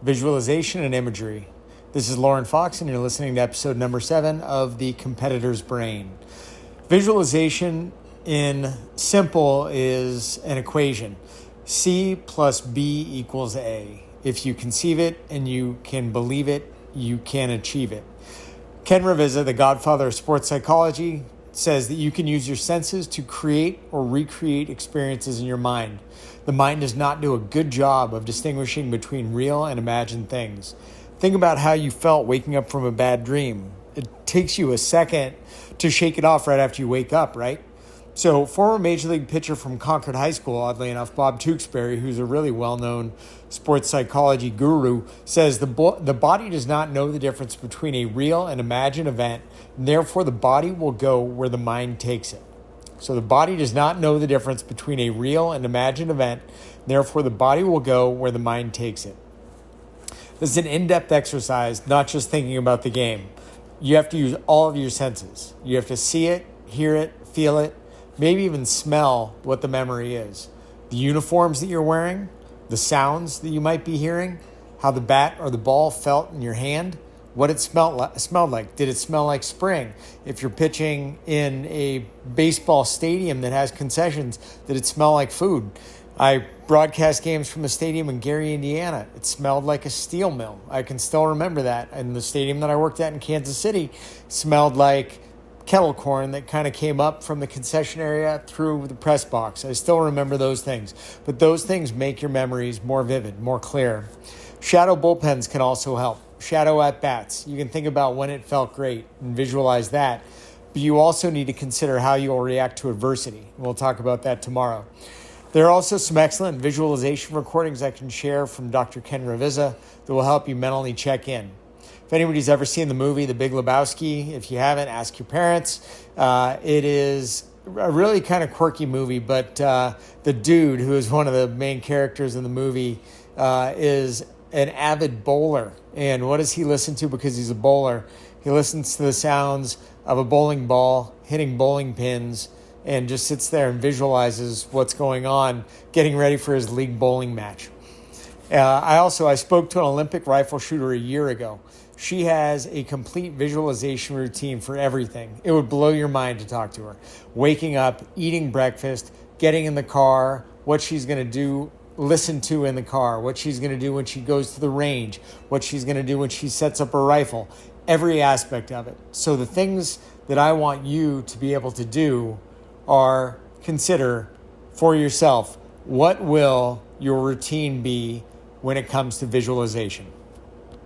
Visualization and Imagery. This is Lauren Fox, and you're listening to episode number 7 of The Competitor's Brain. Visualization in simple is an equation. C plus B equals A. If you conceive it and you can believe it, you can achieve it. Ken Ravizza, the godfather of sports psychology, says that you can use your senses to create or recreate experiences in your mind. The mind does not do a good job of distinguishing between real and imagined things. Think about how you felt waking up from a bad dream. It takes you a second to shake it off right after you wake up, right? So former Major League pitcher from Concord High School, oddly enough, Bob Tewksbury, who's a really well-known sports psychology guru, says the body does not know the difference between a real and imagined event, and therefore the body will go where the mind takes it. So the body does not know the difference between a real and imagined event, and therefore the body will go where the mind takes it. This is an in-depth exercise, not just thinking about the game. You have to use all of your senses. You have to see it, hear it, feel it, maybe even smell what the memory is. The uniforms that you're wearing, the sounds that you might be hearing, how the bat or the ball felt in your hand, what it smelled like. Did it smell like spring? If you're pitching in a baseball stadium that has concessions, did it smell like food? I broadcast games from a stadium in Gary, Indiana. It smelled like a steel mill. I can still remember that. And the stadium that I worked at in Kansas City smelled like kettle corn that kind of came up from the concession area through the press box. I still remember those things. But those things make your memories more vivid, more clear. Shadow bullpens can also help. Shadow at-bats. You can think about when it felt great and visualize that. But you also need to consider how you will react to adversity. We'll talk about that tomorrow. There are also some excellent visualization recordings I can share from Dr. Ken Ravizza that will help you mentally check in. If anybody's ever seen the movie The Big Lebowski, if you haven't, ask your parents. It is a really kind of quirky movie, but the dude who is one of the main characters in the movie is an avid bowler. And what does he listen to because he's a bowler? He listens to the sounds of a bowling ball hitting bowling pins and just sits there and visualizes what's going on, getting ready for his league bowling match. I spoke to an Olympic rifle shooter a year ago. She has a complete visualization routine for everything. It would blow your mind to talk to her. Waking up, eating breakfast, getting in the car, what she's going to do, listen to in the car, what she's going to do when she goes to the range, what she's going to do when she sets up her rifle, every aspect of it. So the things that I want you to be able to do are consider for yourself, what will your routine be when it comes to visualization?